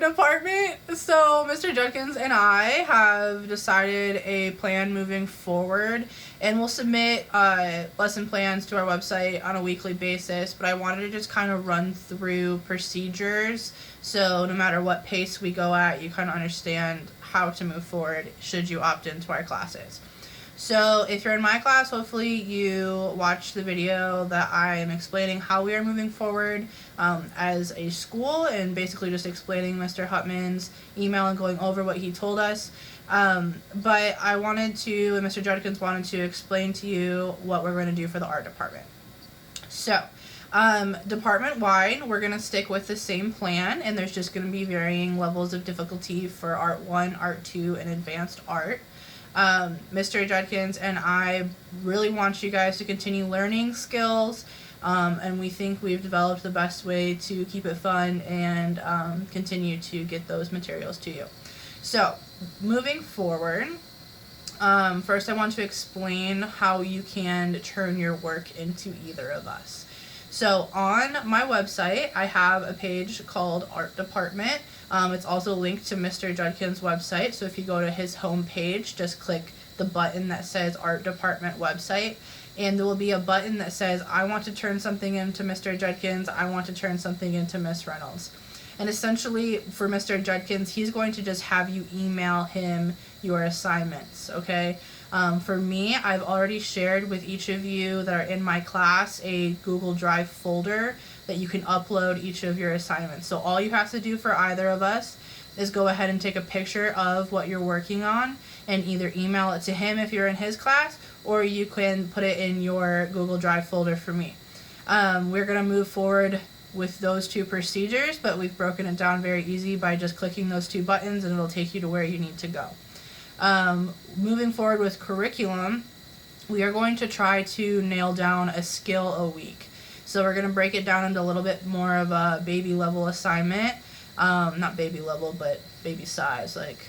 art department. So Mr. Judkins and I have decided a plan moving forward, and we'll submit lesson plans to our website on a weekly basis, but I wanted to just kind of run through procedures so no matter what pace we go at, you kind of understand how to move forward should you opt into our classes. So if you're in my class, hopefully you watch the video that I am explaining how we are moving forward as a school, and basically just explaining Mr. Hutman's email and going over what he told us. But I wanted to, and Mr. Judkins wanted to explain to you what we're going to do for the art department. So department-wide, we're going to stick with the same plan, and there's just going to be varying levels of difficulty for Art 1, Art 2, and Advanced Art. Mr. Judkins and I really want you guys to continue learning skills, and we think we've developed the best way to keep it fun and continue to get those materials to you. So, moving forward, first I want to explain how you can turn your work into either of us. So on my website, I have a page called Art Department. It's also linked to Mr. Judkins' website, so if you go to his home page, just click the button that says Art Department website, and there will be a button that says, I want to turn something into Mr. Judkins, I want to turn something into Miss Reynolds. And essentially, for Mr. Judkins, he's going to just have you email him your assignments, okay? For me, I've already shared with each of you that are in my class a Google Drive folder that you can upload each of your assignments. So all you have to do for either of us is go ahead and take a picture of what you're working on and either email it to him if you're in his class, or you can put it in your Google Drive folder for me. We're going to move forward with those two procedures, but we've broken it down very easy by just clicking those two buttons, and it'll take you to where you need to go. Moving forward with curriculum, we are going to try to nail down a skill a week. So we're going to break it down into a little bit more of a baby level assignment. Not baby level, but baby size, like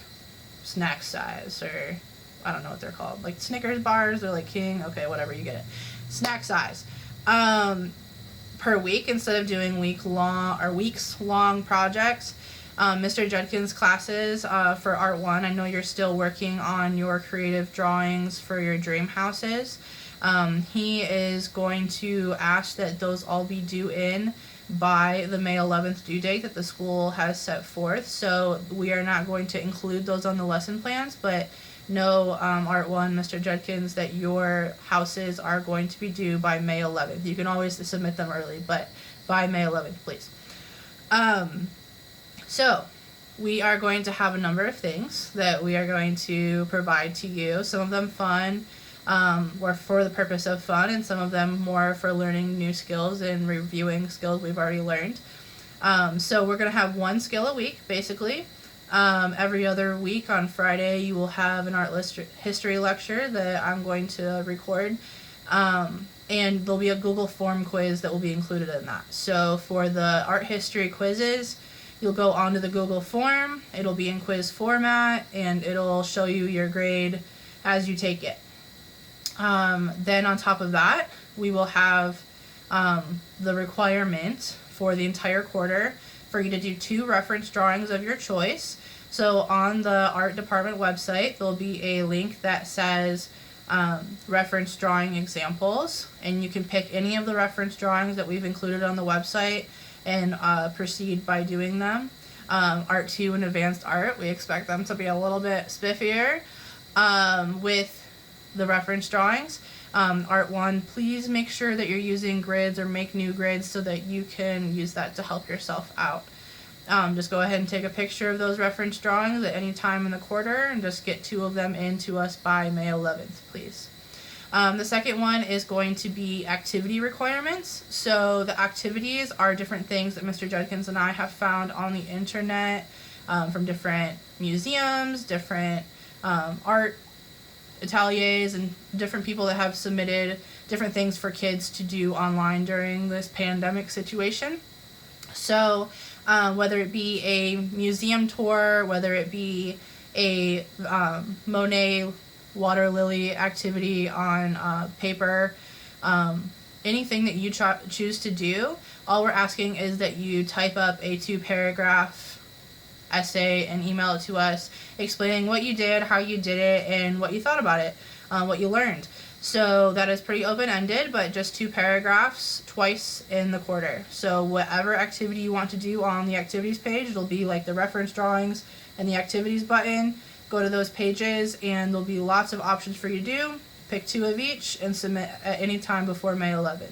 snack size, or I don't know what they're called. Like Snickers bars, they're like King. Okay, whatever, you get it. Snack size. Per week, instead of doing weeks-long projects. Mr. Judkins' classes for Art 1, I know you're still working on your creative drawings for your dream houses. He is going to ask that those all be due in by the May 11th due date that the school has set forth. So we are not going to include those on the lesson plans, but know, Art 1, Mr. Judkins, that your houses are going to be due by May 11th. You can always submit them early, but by May 11th, please. So, we are going to have a number of things that we are going to provide to you. Some of them fun, or for the purpose of fun, and some of them more for learning new skills and reviewing skills we've already learned. So we're going to have one skill a week, basically. Every other week on Friday, you will have an art history lecture that I'm going to record. And there'll be a Google form quiz that will be included in that. So for the art history quizzes, you'll go onto the Google form, it'll be in quiz format, and it'll show you your grade as you take it. Then on top of that, we will have the requirement for the entire quarter for you to do 2 reference drawings of your choice. So on the art department website, there'll be a link that says reference drawing examples, and you can pick any of the reference drawings that we've included on the website and proceed by doing them. Art 2 and Advanced Art, we expect them to be a little bit spiffier with the reference drawings. Art 1, please make sure that you're using grids or make new grids so that you can use that to help yourself out. Just go ahead and take a picture of those reference drawings at any time in the quarter and just get 2 of them in to us by May 11th, please. The second one is going to be activity requirements. So the activities are different things that Mr. Judkins and I have found on the internet from different museums, different art ateliers, and different people that have submitted different things for kids to do online during this pandemic situation. So whether it be a museum tour, whether it be a Monet water lily activity on paper, anything that you choose to do, all we're asking is that you type up a 2-paragraph essay and email it to us, explaining what you did, how you did it, and what you thought about it, what you learned. So that is pretty open-ended, but just 2 paragraphs twice in the quarter. So whatever activity you want to do on the activities page, it'll be like the reference drawings and the activities button. Go to those pages and there'll be lots of options for you to do. Pick 2 of each and submit at any time before May 11th.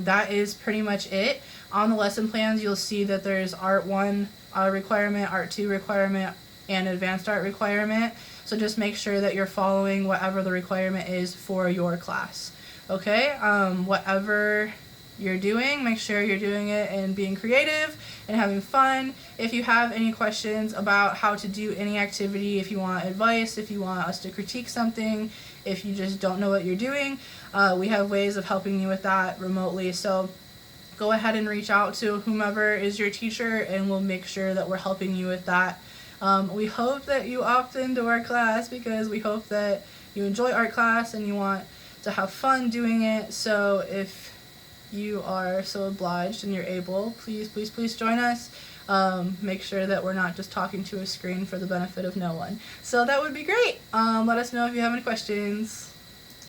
That is pretty much it. On the lesson plans, you'll see that there's Art 1 requirement, Art 2 requirement, and Advanced Art requirement. So just make sure that you're following whatever the requirement is for your class. Okay? Whatever you're doing, make sure you're doing it and being creative and having fun. If you have any questions about how to do any activity, if you want advice, if you want us to critique something, if you just don't know what you're doing, we have ways of helping you with that remotely. So go ahead and reach out to whomever is your teacher and we'll make sure that we're helping you with that. We hope that you opt into our class because we hope that you enjoy art class and you want to have fun doing it. So if you are so obliged and you're able, please join us. Make sure that we're not just talking to a screen for the benefit of no one. So that would be great. Let us know if you have any questions.